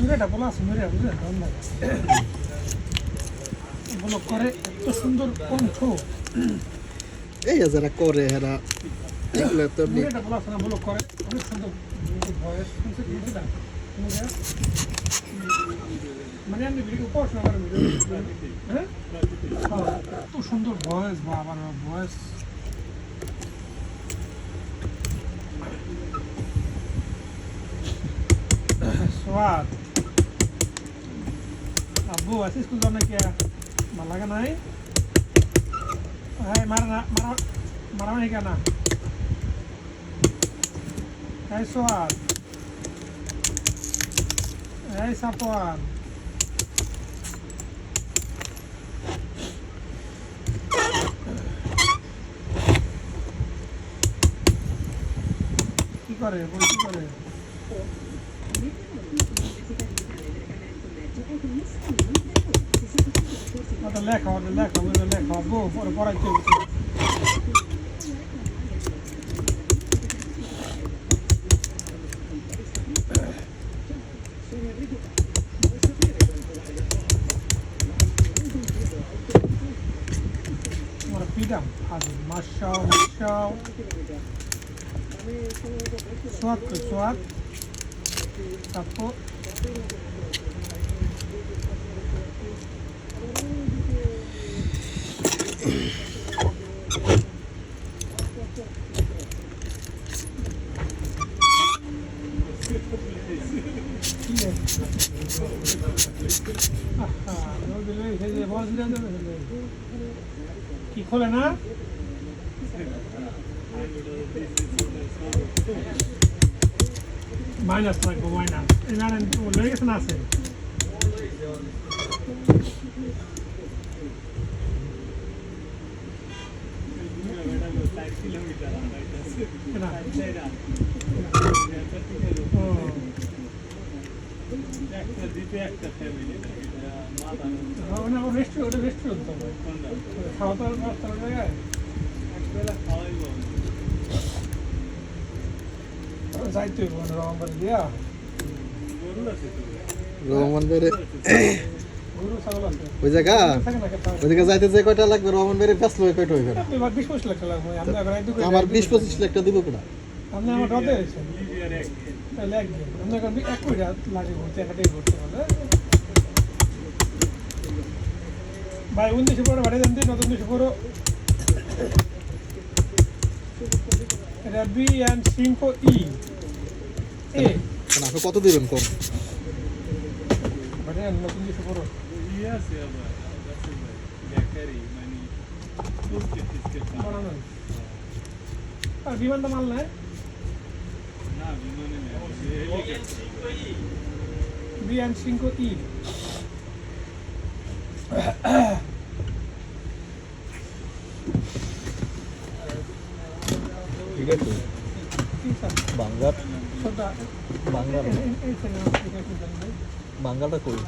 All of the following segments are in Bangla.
মুড়েটা বলা আছে মুড়ে বুঝলেন দারুণ লাগে বলো করে এত সুন্দর কণ্ঠ এই যারা করে এরা এগুলো তো মুড়েটা বলা আছে না বলো করে অনেক সুন্দর ভয়েস শুনছে বুঝলেন মুড়ে মানে আমি ভিডিও পড়াশোনা করে ভিডিও হ্যাঁ এত সুন্দর ভয়েস বা আমার ভয়েস स्वाद अब्बू ऐसे स्कूल जाने क्या माला का नहीं है मारा मारा मारा नहीं क्या ना है स्वाद है सापवान की करे बोल की करे লেখা বউ পরে পড়াইতে হবে তোমার পিডাম হাজির মাশাও সোয়াদ তারপর কি খোলে না মাইনাস লাগবো মাইনাস লেগে গেছে না আছে রেস্টুরেন্ট খাওয়া দাওয়ার জায়গায় যাইতে রহমান দিয়া রহমান বেরে গরু ছাগল আছে ওই জায়গা ওই জায়গা যাইতে যে কয়টা লাগবে রহমান বেরে ব্যস্ত হয়ে কয়টা হইবে এবার 20-25 লাখ লাগবে আমার 20-25 লাখ টাকা দিব কোনা আপনি আমার রদে আছেন তাহলে এক কোটি লাগে ঘুরতে একটাই ঘুরতে বলে ভাই 19 পরে ভাড়া দেন দিন 19 পরে এটা বি এন্ড সিম্পো ই এ আপনি কত দিবেন কম ভাড়া 19 পরে আছে আবার বেকারি মানে আর বিমানটা মাল নাই না বিমানে নেই বি এন্ড সিম্পো ই ঠিক আছে বাঙ্গার বাঙ্গাটা কই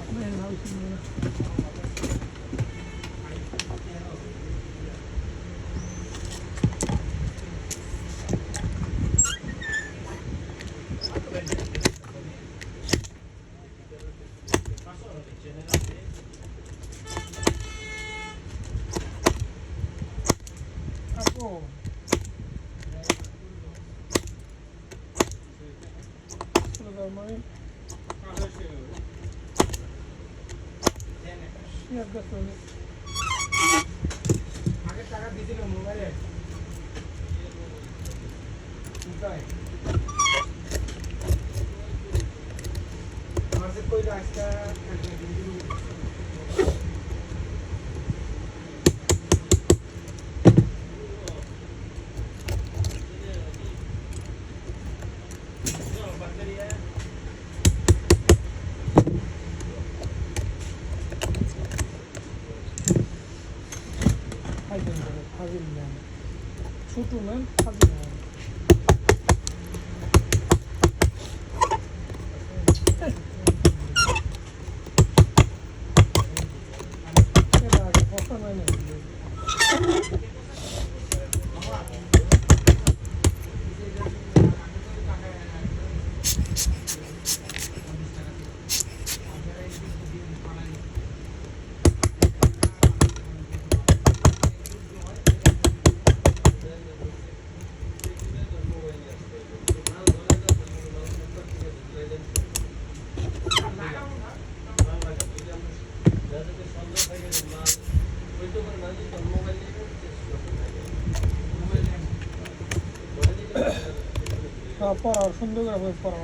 আগে টাকা দিছিল মোবাইলে আমার যে কইরা আজকে ছোট ম্যাম খাবি না পড়া সুন্দর করে পড়া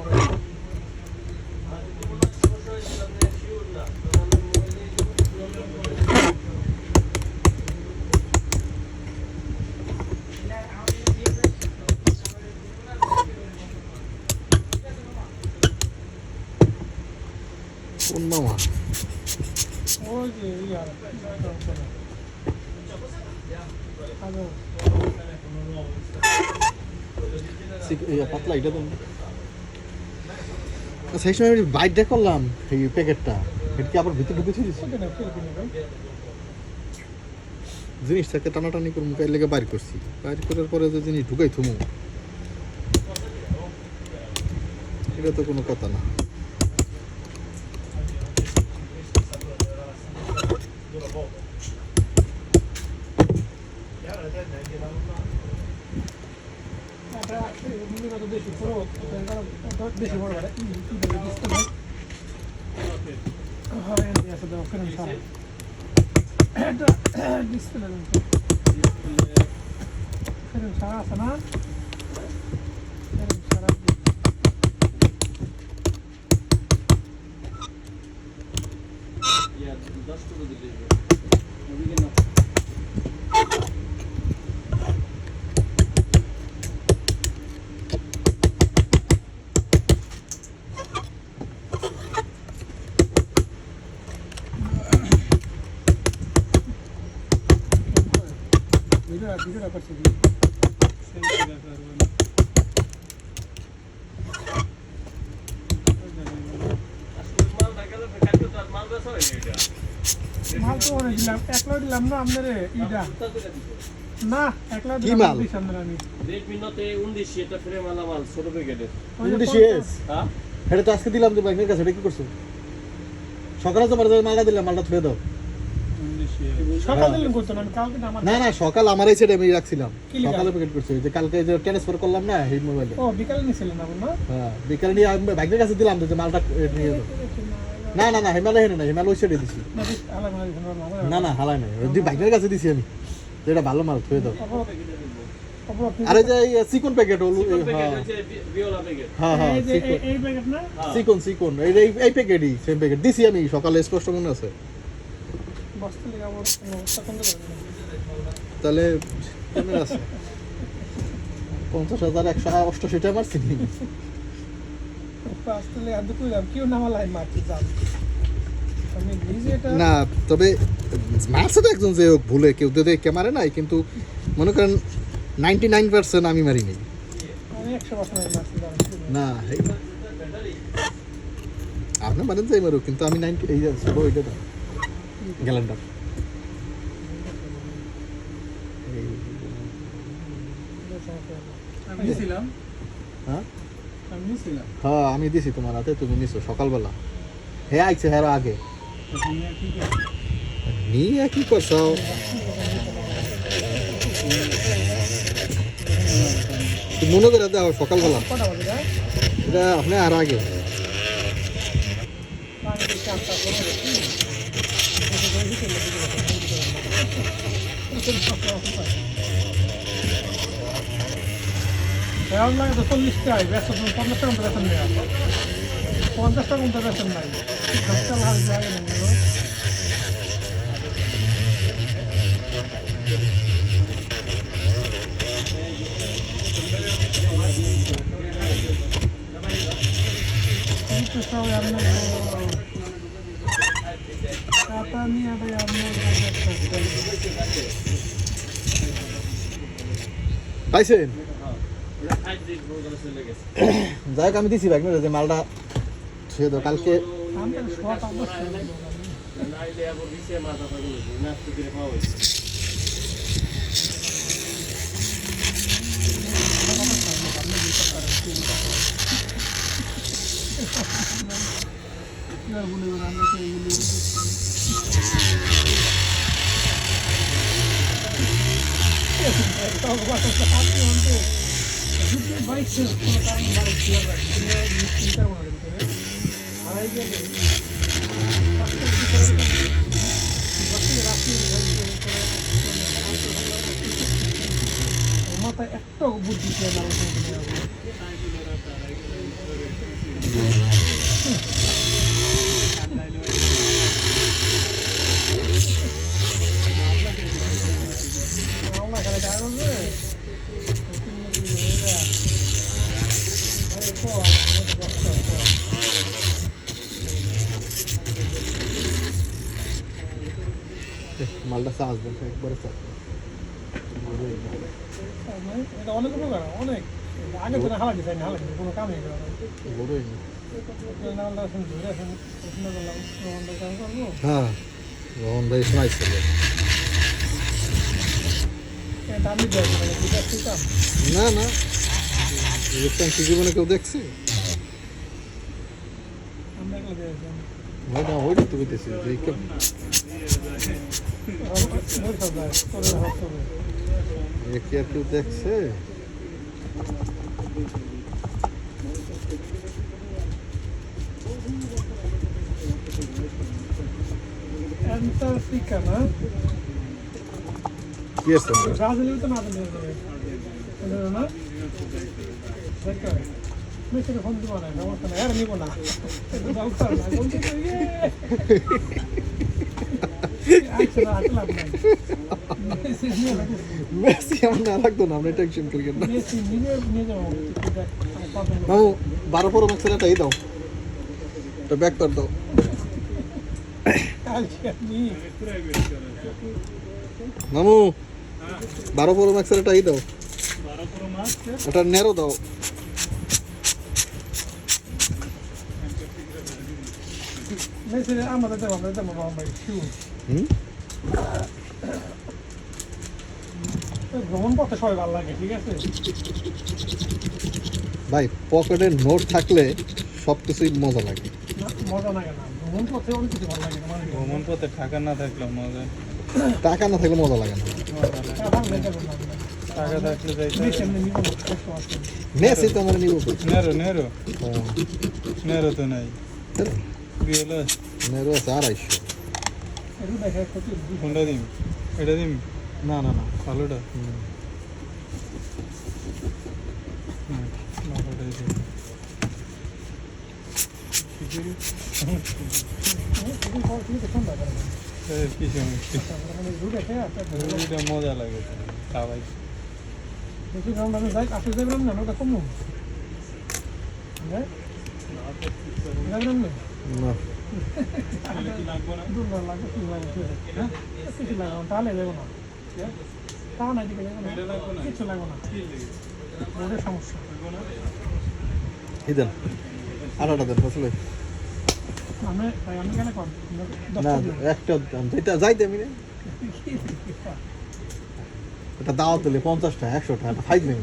কোন মামা ওই যে ইয়ার পাতলা এটা তো সেই সময় বাইকটা করলাম এই প্যাকেটটা এটা কি আবার ভিতরে ঢুকে ছিলিস জিনিসটাকে টানাটানি করে মুখের লেগে বাইর করছি বাইর করার পরে যে জিনিস ঢুকাই থুমু এটা তো কোনো কথা না বেশি বড় ডিসপ্লে সারা আছে না সারা ভিডিওটা করছি মাল তো অনেক দিলাম একলা দিলাম না আপনার ইটা না একলা কি দিলাম মাল? আপনার আমি Redmi Note 19 এটা ফ্রেম আলা মাল ছোট প্যাকেটের হ্যাঁ এটা তো আজকে দিলাম তো বাইকের কাছে এটা কি করছো সকালে তো মালটা দিলাম মালটা ধুয়ে দাও সকাল দিলাম করতো না আমি কালকে না আমার না না সকাল আমার এই সেটা আমি রাখছিলাম কি লিখা? সকালে প্যাকেট করছি যে কালকে যে ট্রান্সফার করলাম না এই মোবাইলে ও বিকালে নিছিলেন না না হ্যাঁ বিকালে নিয়ে আমি বাইকের কাছে দিলাম যে মালটা নিয়ে দাও না না না হিমালয় হেনে না হিমালয় ওই সাইডে দিছি না না হালাই নাই ওই বাইকের কাছে দিছি আমি যেটা ভালো মাল ধুয়ে দাও আরে যে চিকন প্যাকেট হলো প্যাকেট হচ্ছে ভিওলা প্যাকেট হ্যাঁ হ্যাঁ এই প্যাকেট না চিকন চিকন এই প্যাকেটই সেম প্যাকেট দিছি আমি সকালে স্পষ্ট মনে আছে বস্তা লাগা আমার অবস্থা কোন তাহলে কেমন আছে 50,188 মারছি আসলে আদু কইলাম কিও নামালাই মারতে যাম আমি নিজে এটা না তবে মারছে তো একজন যে ভুলে কেউ যদি ক্যামেরা নাই কিন্তু মনে করেন 99% আমি মারি নাই আমি 100% মারতে যাম না আপনি মারেন যাই মারো কিন্তু আমি 90 এই ছোট ওইটা দাও গ্যালেন্ডার আমি দিছিলাম হ্যাঁ আমি দিছিলাম হ্যাঁ আমি দিছি তোমার হাতে তুমি নিছো সকালবেলা হে আইছে হের আগে নিয়ে কি করছো তুমি মনে করে দাও সকালবেলা কটা বাজে যায় এটা আপনি আর আগে পানি চাপটা করে এখন লাগে তো 40 টাকা ব্যস্ত 50 টাকা বেতন নেই 50 টাকা মতো বেতন নাই 10 টাকা হাল যায় না তো সব আপনার কাটা নিয়ে আপনার পাইছেন এটা 5 দিন প্রোগ্রাম চলে গেছে যাই হোক আমি দিছি ভাই যে মালটা সে তো কালকে আমি শর্ট অবশ্যই নাইলে আবার বিছে মাথা পাগল নাস্তি করে খাওয়া হইছে মাথায় একটা বুদ্ধি ছিল না মালটা চার্জ দেন একবারে চার্জ এটা অনেক উপকার অনেক আগে তো হালা দিতে না হালা দিতে কোনো কামই করে না বড়ই নালটা শুনে ধরে এখন প্রশ্ন করলাম রোহনটা কাম করবো হ্যাঁ রোহন ভাই শোনাইছিল এটা আমি দেয় মানে দুটা শিকাম না না ইলেকট্রন কি জীবনে কেউ দেখছে আমরা এগুলো দিয়েছিলাম ওইটা তো কইতেছি যে ওই সব যায় করে হাত করে কি আর কেউ দেখছে অ্যান্টার্কটিকা না কি আছে ব্রাজিলেও তো না দিলে না দেখো মেসের ফোন দিব না সমস্যা না আর নিব না ডাক্তার না বলতে তো আচ্ছা আসলে আপনি মেসেজ নিয়ে রাখুন মেসি আমার না লাগতো না আমরা টেনশন করি না মেসি নিয়ে যাবো মামু 12 পর মাক্সের একটা দাও তো ব্যাক কর দাও কালকে আমি প্রাইভেট করা মামু 12 পর মাক্সের একটা দাও 12 প্রো মার্ক এটা নেরো দাও মেসেজ আমাদের দেবো ভাই শিউ হুম ভ্রমণ করতে সবাই ভালো লাগে ঠিক আছে ভাই পকেটে নোট থাকলে সব কিছুই মজা লাগে মজা লাগে না ভ্রমণ করতে অনেক কিছু ভালো লাগে মানে ভ্রমণ পথে টাকা না থাকলে মজা টাকা না থাকলে মজা লাগে না টাকা থাকলে যাইতে মেসি তো আমার নিব নেরো নেরো নেরো তো নাই গেল নেরো আছে 250 কোনটা দিম এটা দিম না না না ভালোটা হুম। ভালোটাই দিম কি সমস্যা এটা মজা লাগে খাওয়াই বেশি গ্রাম দামে যাই 80 গ্রাম না ওটা কম হ্যাঁ গ্রাম না না লাগবো না দুর্বল লাগে কি লাগে হ্যাঁ কিছু লাগে না তাহলে দেবো না তা না দিকে দেবো না কিছু লাগবে না ওদের সমস্যা ইদেন আটাটা দেন আসলে আমি কেন কম না একটা দাম এটা যাইতে আমি রে এটা দাও দিলে 50 টাকা 100 টাকা ফাইজ নেই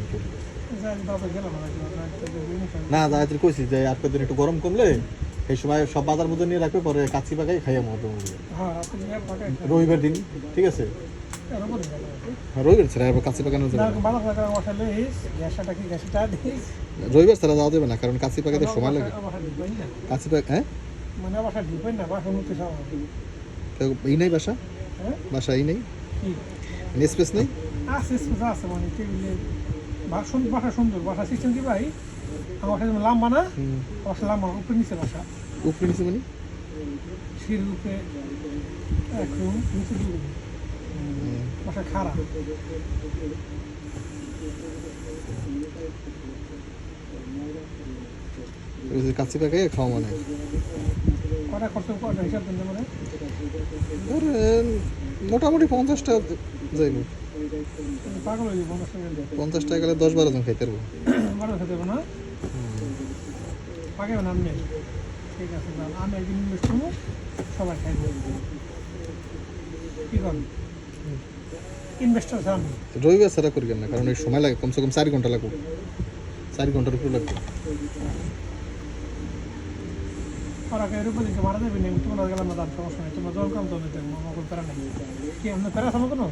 না যাইতে কইছি যে আর কদিন একটু গরম কমলে এই সময় সব বাজার মধ্যে নিয়ে রাখবে পরে কাচ্চি পাকাই খাইয়া মতো রবিবার দিন ঠিক আছে রবিবার ছাড়া আবার কাচ্চি পাকানো যাবে রবিবার ছাড়া যাওয়া যাবে না কারণ কাচ্চি পাকাতে সময় লাগে কাচ্চি পাক হ্যাঁ মানে বাসা ঢুকবেন না বাসা মুক্তি সব এই নাই বাসা বাসা এই নেই স্পেস নেই আছে আছে মানে বাসা সুন্দর বাসা সিস্টেম কি ভাই আমার বাসা যেমন লাম্বা না বাসা লাম্বা উপরে নিচে বাসা উপরে নিচে মানে সিঁড়ির উপরে এক রুম নিচে 2 রুম বাসা খারাপ কাচ্চি পাকাই খাওয়া মানে কটা খরচ কটা হিসাব দেন মানে ধরেন মোটামুটি 50 টাকা যাইব পাগল হয়ে যাবো 50 টাকা গেলে 10-12 জন খাইতে পারবো বড় খেতে হবে না পাকে না আমি ঠিক আছে আমি একদিন ইনভেস্ট করবো সবাই খাইবো কি করেন ইনভেস্টার আমি রবিবার ছাড়া করি না কারণ এই সময় লাগে কমসে কম 4 ঘন্টা লাগবে 4 ঘন্টার উপর লাগবে ওরা কে রূপে দিকে মারা যাবে না তোমরা গেলাম না দাম সমস্যা নেই তোমরা জল কম তো নিতে আমাকে প্যারা নেই কি আমরা প্যারা সময় কোনো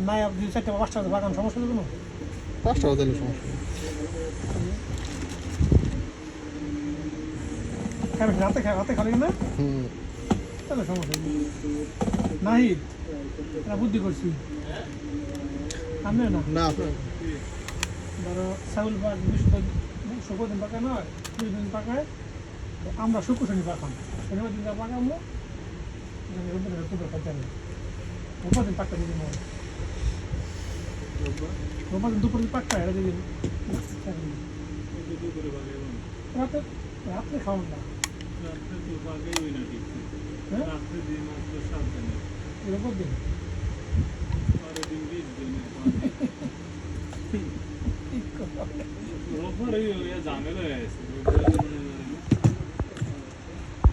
নাই আপনি 4টা 5টা বাগান সমস্যা দেবো না 5 টাকা দিলে সমস্যা খাবে রাতে খালি না হুম তাহলে সমস্যা নেই নাই এটা বুদ্ধি করছি আমি না না ধরো ছাগল বা 200 দিন পাকায় নয় 2 দিন পাকায় আমরা শুক্র শনি পাকাম শনিবার দিন পাকামো রোববার দিন পাকটা দিদি রোববার দিন দুপুর দিন পাকটা এটা দিদি রাতে রাত্রে খাওয়ান না রাত্রে তো পাকেই ওই না ঠিক হ্যাঁ রাত্রে দিন মাত্র 7 দিনের এর উপর দিন পরের দিন 20 দিনের ঠিক কথা রোববার এই ঝামেলা হয়ে আছে